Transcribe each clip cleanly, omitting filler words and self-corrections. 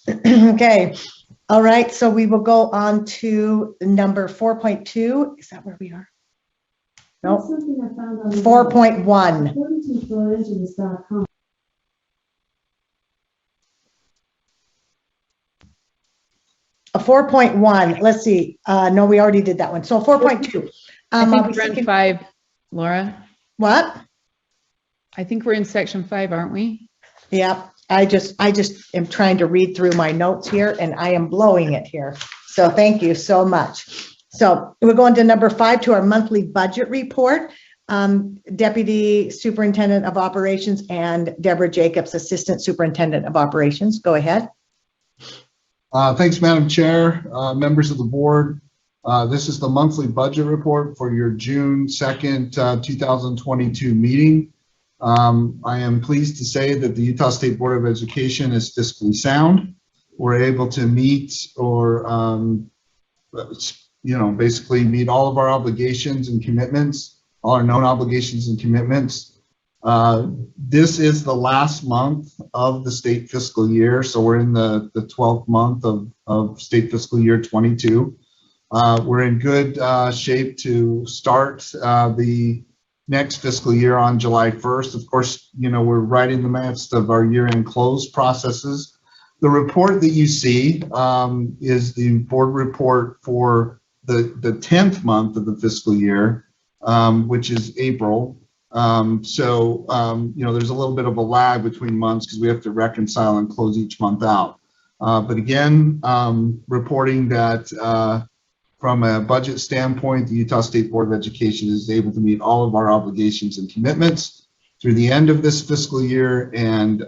Okay. All right. So we will go on to number 4.2. Is that where we are? No. Nope. 4.1. A 4.1. Let's see. No, we already did that one. So 4.2. I think we're in 5, Laura. What? I think we're in section 5, aren't we? Yeah. I just am trying to read through my notes here, and I am blowing it here. So thank you so much. So we're going to number 5, to our monthly budget report. Deputy Superintendent of Operations and Deborah Jacobs, Assistant Superintendent of Operations. Go ahead. Thanks, Madam Chair, members of the board. This is the monthly budget report for your June 2nd, 2022 meeting. I am pleased to say that the Utah State Board of Education is fiscally sound. We're able to meet or, basically meet all of our obligations and commitments, all our known obligations and commitments. This is the last month of the state fiscal year. So we're in the 12th month of state fiscal year 22. We're in good shape to start the next fiscal year on July 1st. Of course, we're right in the midst of our year-end close processes. The report that you see is the board report for the 10th month of the fiscal year, which is April. There's a little bit of a lag between months because we have to reconcile and close each month out. But again, reporting that from a budget standpoint, the Utah State Board of Education is able to meet all of our obligations and commitments through the end of this fiscal year, and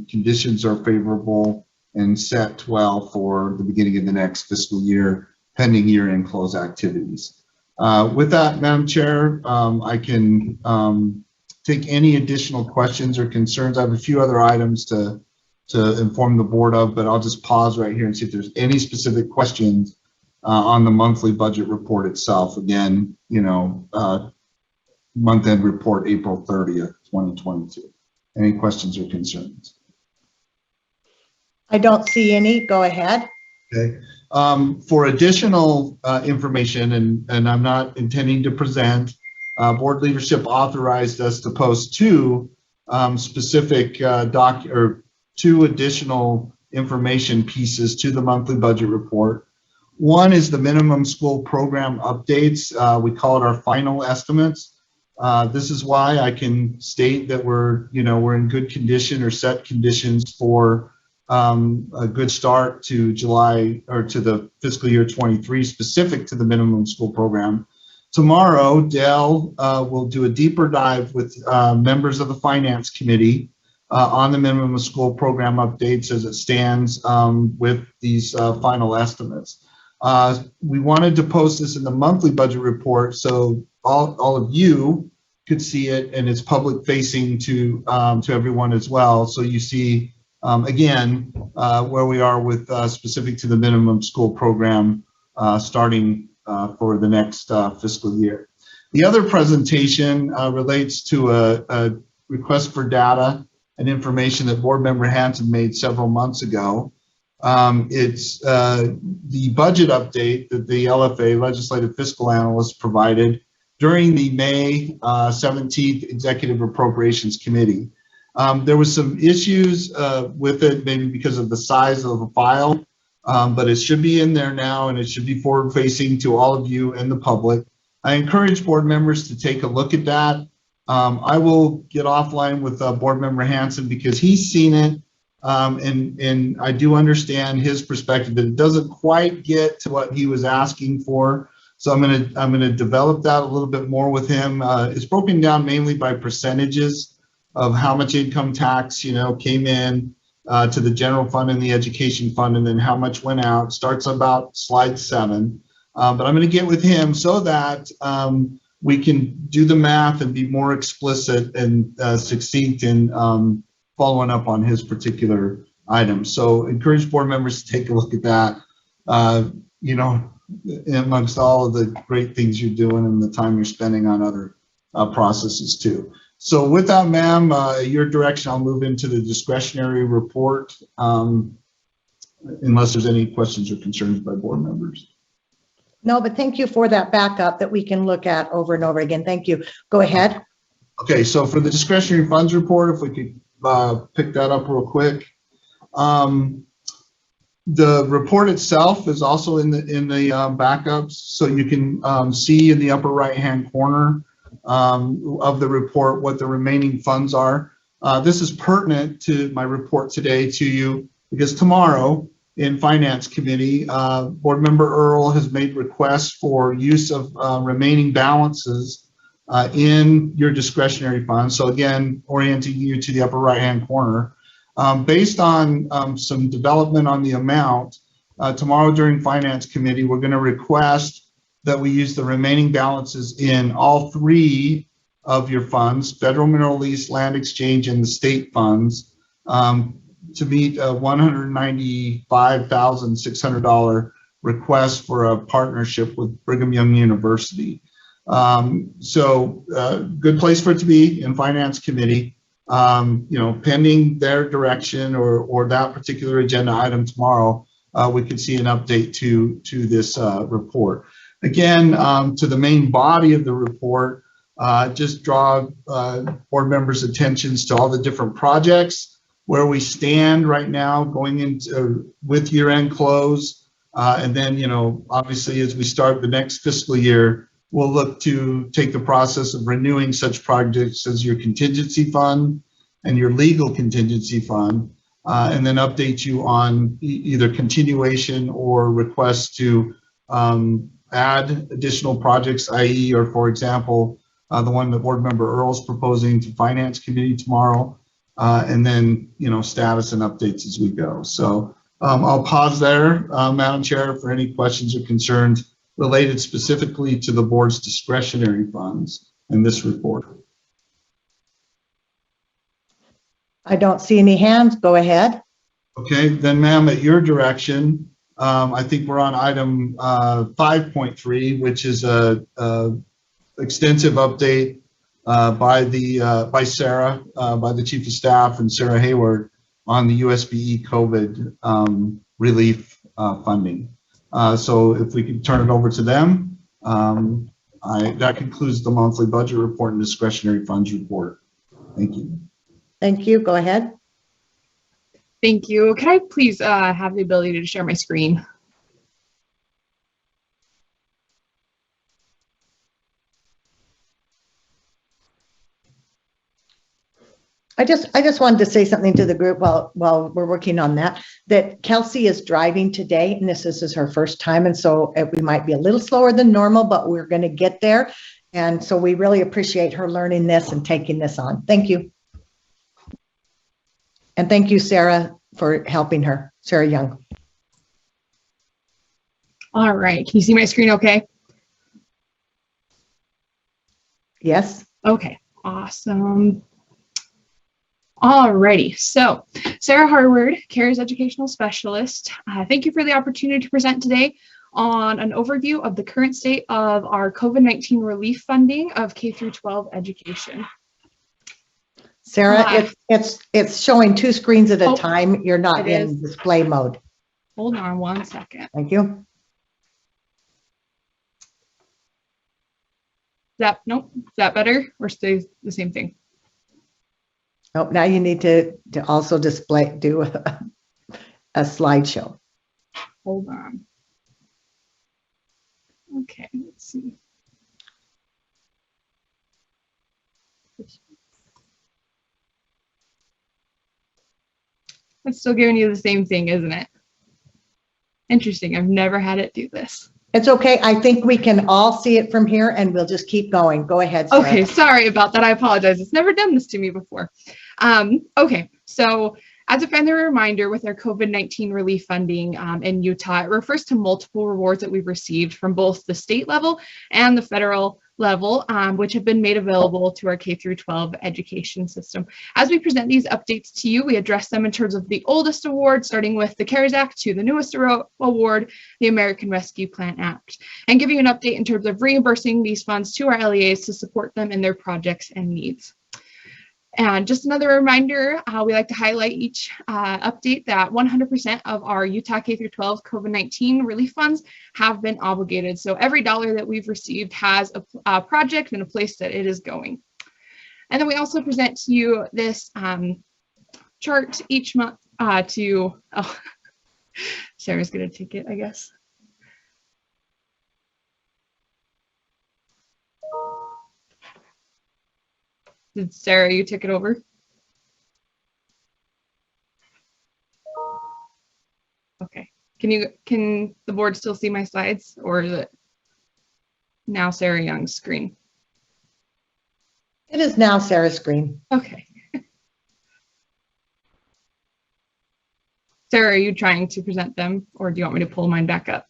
conditions are favorable and set well for the beginning of the next fiscal year, pending year-end close activities. With that, Madam Chair, I can take any additional questions or concerns. I have a few other items to inform the board of, but I'll just pause right here and see if there's any specific questions on the monthly budget report itself. Again, month-end report, April 30th, 2022. Any questions or concerns? I don't see any. Go ahead. Okay. For additional information, and I'm not intending to present, board leadership authorized us to post two specific two additional information pieces to the monthly budget report. One is the minimum school program updates. We call it our final estimates. This is why I can state that we're in good condition or set conditions for a good start to July or to the fiscal year 23 specific to the minimum school program. Tomorrow, Dell will do a deeper dive with members of the Finance Committee on the minimum school program updates as it stands with these final estimates. We wanted to post this in the monthly budget report so all of you could see it, and it's public facing to everyone as well. So you see, again, where we are with specific to the minimum school program starting for the next fiscal year. The other presentation relates to a request for data and information that Board Member Hanson made several months ago. It's the budget update that the LFA, Legislative Fiscal Analyst, provided during the May 17th Executive Appropriations Committee. There was some issues with it, maybe because of the size of the file, but it should be in there now, and it should be forward-facing to all of you and the public. I encourage board members to take a look at that. I will get offline with Board Member Hanson because he's seen it, and I do understand his perspective that it doesn't quite get to what he was asking for. So I'm gonna develop that a little bit more with him. It's broken down mainly by percentages of how much income tax came in to the general fund and the education fund, and then how much went out. Starts about slide 7. But I'm going to get with him so that we can do the math and be more explicit and succinct in following up on his particular items. So encourage board members to take a look at that. Amongst all of the great things you're doing and the time you're spending on other processes too. So with that, ma'am, your direction, I'll move into the discretionary report. unless there's any questions or concerns by board members. No, but thank you for that backup that we can look at over and over again. Thank you. Go ahead. Okay, so for the discretionary funds report, if we could pick that up real quick. The report itself is also in the backups, so you can see in the upper right-hand corner of the report what the remaining funds are. This is pertinent to my report today to you because tomorrow in Finance Committee, Board Member Earl has made requests for use of remaining balances in your discretionary funds. So again, orienting you to the upper right-hand corner. Based on some development on the amount, tomorrow during Finance Committee, we're going to request that we use the remaining balances in all three of your funds, Federal Mineral Lease, Land Exchange, and the state funds, to meet a $195,600 request for a partnership with Brigham Young University. So good place for it to be in Finance Committee. Pending their direction or that particular agenda item tomorrow, we could see an update to this report. Again, to the main body of the report, just draw board members' attentions to all the different projects, where we stand right now going into with year-end close. And then, obviously as we start the next fiscal year, we'll look to take the process of renewing such projects as your contingency fund and your legal contingency fund, and then update you on either continuation or requests to add additional projects, i.e., or for example, the one that Board Member Earl's proposing to Finance Committee tomorrow, and then, status and updates as we go. So I'll pause there, Madam Chair, for any questions or concerns related specifically to the board's discretionary funds in this report. I don't see any hands. Go ahead. Okay, then ma'am, at your direction, I think we're on item 5.3, which is a extensive update by Sarah, by the Chief of Staff and Sarah Hayward on the USBE COVID relief funding. So if we could turn it over to them, that concludes the monthly budget report and discretionary funds report. Thank you. Thank you. Go ahead. Thank you. Can I please have the ability to share my screen? I just wanted to say something to the group while we're working on that Kelsey is driving today, and this is her first time, and so we might be a little slower than normal, but we're going to get there. And so we really appreciate her learning this and taking this on. Thank you. And thank you, Sarah, for helping her, Sarah Young. All right. Can you see my screen okay? Yes. Okay. Awesome. Alrighty, so Sarah Harward, CARES Educational Specialist. Thank you for the opportunity to present today on an overview of the current state of our COVID-19 relief funding of K through 12 education. Sarah, it's showing two screens at a time. You're not in display mode. Hold on one second. Thank you. Nope, is that better or stays the same thing? Oh, now you need to also do a slideshow. Hold on. Okay, let's see. It's still giving you the same thing, isn't it? Interesting. I've never had it do this. It's okay. I think we can all see it from here, and we'll just keep going. Go ahead, Sarah. Okay, sorry about that. I apologize. It's never done this to me before. Okay, so as a friendly reminder, with our COVID-19 relief funding in Utah, it refers to multiple rewards that we've received from both the state level and the federal level, which have been made available to our K through 12 education system. As we present these updates to you, we address them in terms of the oldest award, starting with the CARES Act, to the newest award, the American Rescue Plan Act, and give you an update in terms of reimbursing these funds to our LEAs to support them in their projects and needs. And just another reminder, we like to highlight each update that 100% of our Utah K-12 COVID-19 relief funds have been obligated. So every dollar that we've received has a project and a place that it is going. And then we also present to you this chart each month Sarah's going to take it, I guess. Did Sarah, you take it over? Okay. Can the board still see my slides, or is it now Sarah Young's screen? It is now Sarah's screen. Okay. Sarah, are you trying to present them, or do you want me to pull mine back up?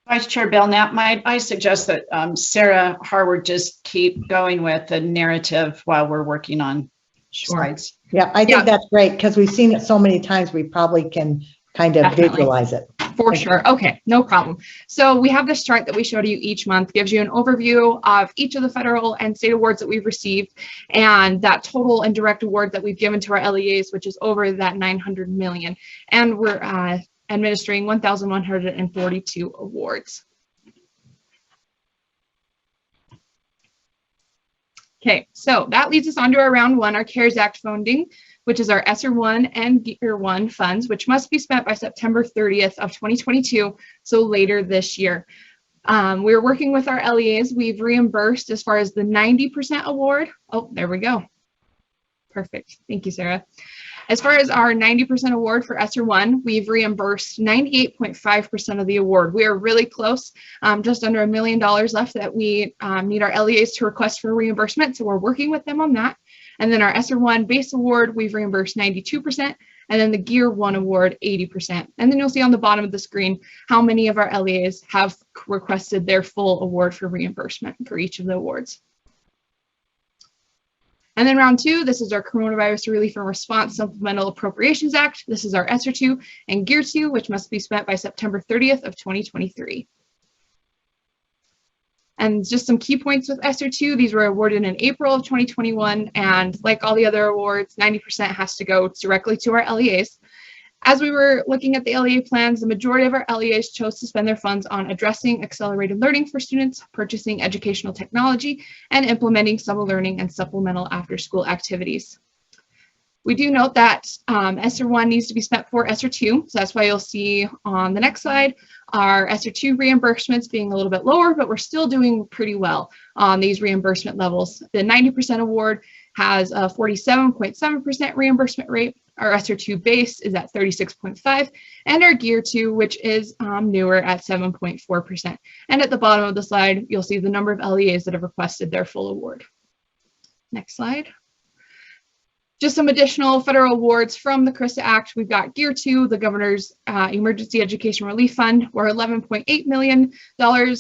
Vice Chair Belknap, I suggest that Sarah Harward just keep going with the narrative while we're working on slides. Yeah, I think that's great because we've seen it so many times. We probably can kind of visualize it. For sure. Okay, no problem. So we have this chart that we show to you each month, gives you an overview of each of the federal and state awards that we've received and that total and direct award that we've given to our LEAs, which is over that 900 million. And we're administering 1,142 awards. Okay, so that leads us on to our round one, our CARES Act funding, which is our ESSER 1 and GEAR 1 funds, which must be spent by September 30th of 2022, so later this year. We're working with our LEAs. We've reimbursed as far as the 90% award. Oh, there we go. Perfect. Thank you, Sarah. As far as our 90% award for ESSER 1, we've reimbursed 98.5% of the award. We are really close, just under $1 million left that we need our LEAs to request for reimbursement. So we're working with them on that. And then our ESSER 1 base award, we've reimbursed 92%, and then the GEAR 1 award, 80%. And then you'll see on the bottom of the screen how many of our LEAs have requested their full award for reimbursement for each of the awards. And then round two, this is our Coronavirus Relief and Response Supplemental Appropriations Act. This is our ESSER 2 and GEAR 2, which must be spent by September 30th of 2023. And just some key points with ESSER 2, these were awarded in April of 2021, and like all the other awards, 90% has to go directly to our LEAs. As we were looking at the LEA plans, the majority of our LEAs chose to spend their funds on addressing accelerated learning for students, purchasing educational technology, and implementing summer learning and supplemental after-school activities. We do note that ESSER 1 needs to be spent for ESSER 2, so that's why you'll see on the next slide our ESSER 2 reimbursements being a little bit lower, but we're still doing pretty well on these reimbursement levels. The 90% award has a 47.7% reimbursement rate. Our ESSER 2 base is at 36.5%, and our GEAR 2, which is newer, at 7.4%. And at the bottom of the slide, you'll see the number of LEAs that have requested their full award. Next slide. Just some additional federal awards from the CRISA Act. We've got GEAR 2, the Governor's Emergency Education Relief Fund, where $11.8 million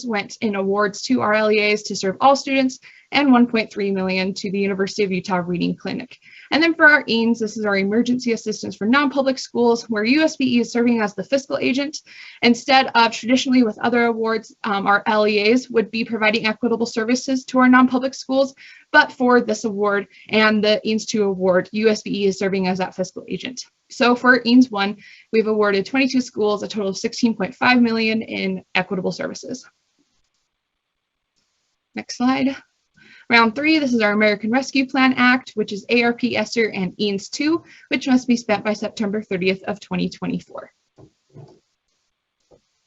went in awards to our LEAs to serve all students, and $1.3 million to the University of Utah Reading Clinic. And then for our EANS, this is our Emergency Assistance for Non-Public Schools, where USBE is serving as the fiscal agent. Instead of traditionally with other awards, our LEAs would be providing equitable services to our non-public schools, but for this award and the EANS 2 award, USBE is serving as that fiscal agent. So for EANS 1, we've awarded 22 schools a total of $16.5 million in equitable services. Next slide. Round 3, this is our American Rescue Plan Act, which is ARP, ESSER, and EANS 2, which must be spent by September 30th of 2024.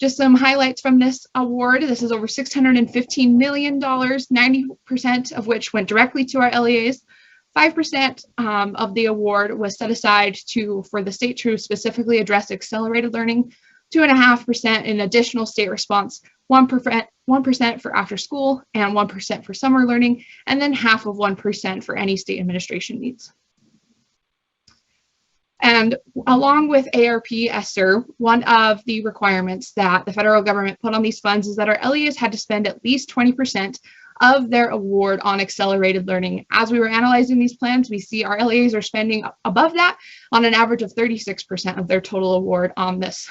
Just some highlights from this award. This is over $615 million, 90% of which went directly to our LEAs. 5% of the award was set aside for the state to specifically address accelerated learning, 2.5% in additional state response, 1% for after school, and 1% for summer learning, and then half of 1% for any state administration needs. And along with ARP ESSER, one of the requirements that the federal government put on these funds is that our LEAs had to spend at least 20% of their award on accelerated learning. As we were analyzing these plans, we see our LEAs are spending above that on an average of 36% of their total award on this.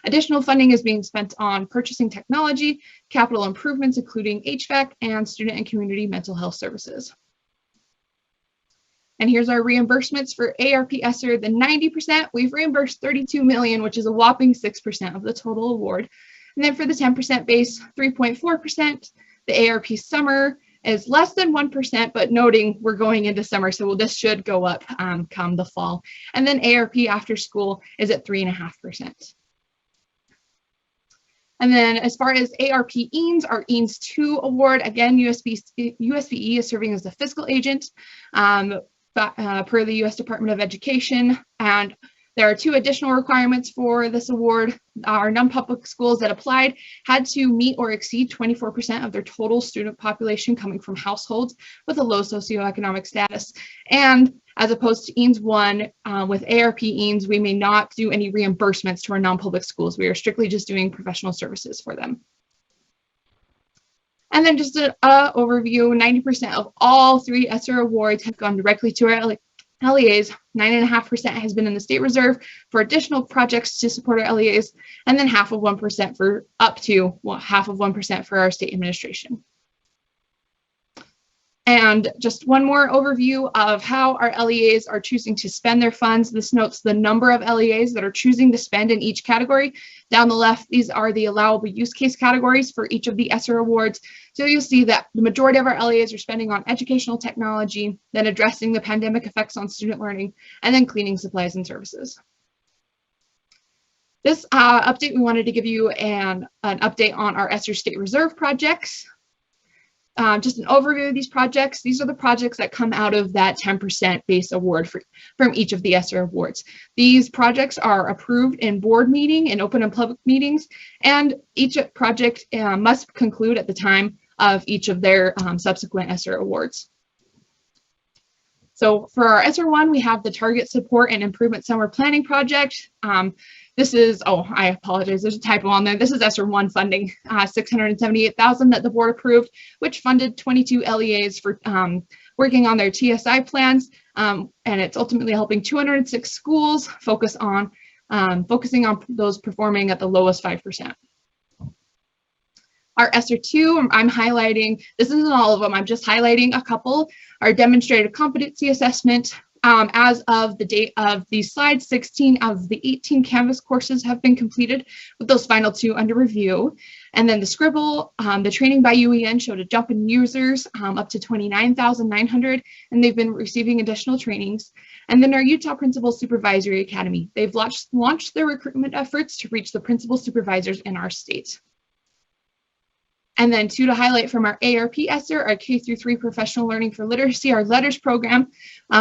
Additional funding is being spent on purchasing technology, capital improvements, including HVAC, and student and community mental health services. And here's our reimbursements for ARP ESSER, the 90%, we've reimbursed $32 million, which is a whopping 6% of the total award. And then for the 10% base, 3.4%. The ARP summer is less than 1%, but noting we're going into summer, so this should go up come the fall. And then ARP after school is at 3.5%. And then as far as ARP EANS, our EANS 2 award, again, USBE is serving as the fiscal agent per the U.S. Department of Education. And there are 2 additional requirements for this award. Our non-public schools that applied had to meet or exceed 24% of their total student population coming from households with a low socioeconomic status. And as opposed to EANS 1, with ARP EANS, we may not do any reimbursements to our non-public schools. We are strictly just doing professional services for them. And then just an overview, 90% of all 3 ESSER awards have gone directly to our LEAs. 9.5% has been in the state reserve for additional projects to support our LEAs, and then half of 1% for up to half of 1% for our state administration. And just one more overview of how our LEAs are choosing to spend their funds. This notes the number of LEAs that are choosing to spend in each category. Down the left, these are the allowable use case categories for each of the ESSER awards. So you'll see that the majority of our LEAs are spending on educational technology, then addressing the pandemic effects on student learning, and then cleaning supplies and services. This update, we wanted to give you an update on our ESSER State Reserve projects. Just an overview of these projects. These are the projects that come out of that 10% base award from each of the ESSER awards. These projects are approved in board meeting and open and public meetings, and each project must conclude at the time of each of their subsequent ESSER awards. So for our ESSER 1, we have the Target Support and Improvement Summer Planning Project. This is, oh, I apologize, there's a typo on there. This is ESSER 1 funding, $678,000 that the board approved, which funded 22 LEAs for working on their TSI plans. And it's ultimately helping 206 schools focusing on those performing at the lowest 5%. Our ESSER 2, I'm highlighting, this isn't all of them, I'm just highlighting a couple. Our Demonstrated Competency Assessment. As of the date of these slides, 16 of the 18 Canvas courses have been completed, with those final 2 under review. And then the Scribble, the training by UEN showed a jump in users up to 29,900, and they've been receiving additional trainings. And then our Utah Principal Supervisory Academy, they've launched their recruitment efforts to reach the principal supervisors in our state. And then 2 to highlight from our ARP ESSER, our K-3 Professional Learning for Literacy, our LETTERS program.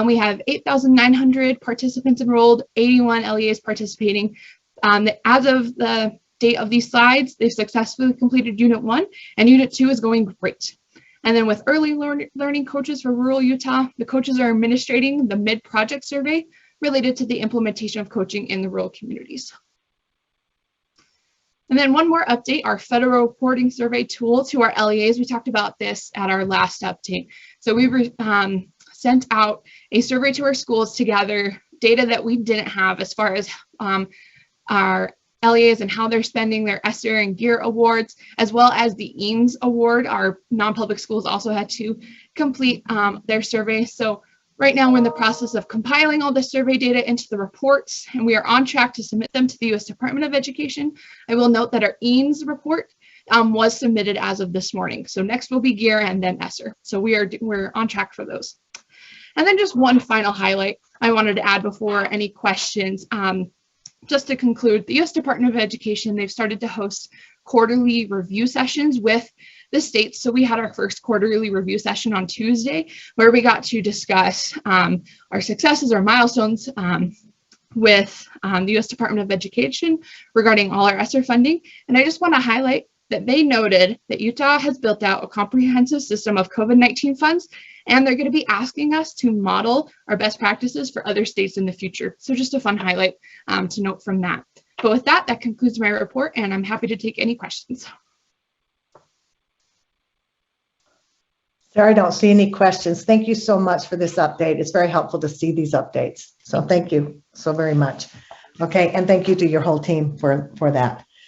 We have 8,900 participants enrolled, 81 LEAs participating. As of the date of these slides, they've successfully completed Unit 1, and Unit 2 is going great. And then with early learning coaches for rural Utah, the coaches are administrating the mid-project survey related to the implementation of coaching in the rural communities. And then one more update, our federal reporting survey tool to our LEAs. We talked about this at our last update. So we sent out a survey to our schools to gather data that we didn't have as far as our LEAs and how they're spending their ESSER and GEAR awards, as well as the EANS award. Our non-public schools also had to complete their survey. So right now, we're in the process of compiling all the survey data into the reports, and we are on track to submit them to the U.S. Department of Education. I will note that our EANS report was submitted as of this morning. So next will be GEAR and then ESSER. So we're on track for those. And then just one final highlight I wanted to add before any questions. Just to conclude, the U.S. Department of Education, they've started to host quarterly review sessions with the states. So we had our first quarterly review session on Tuesday, where we got to discuss our successes, our milestones with the U.S. Department of Education regarding all our ESSER funding. And I just want to highlight that they noted that Utah has built out a comprehensive system of COVID-19 funds, and they're going to be asking us to model our best practices for other states in the future. So just a fun highlight to note from that. But with that, that concludes my report, and I'm happy to take any questions. Sarah, I don't see any questions. Thank you so much for this update. It's very helpful to see these updates. So thank you so very much. Okay, and thank you to your whole team for that.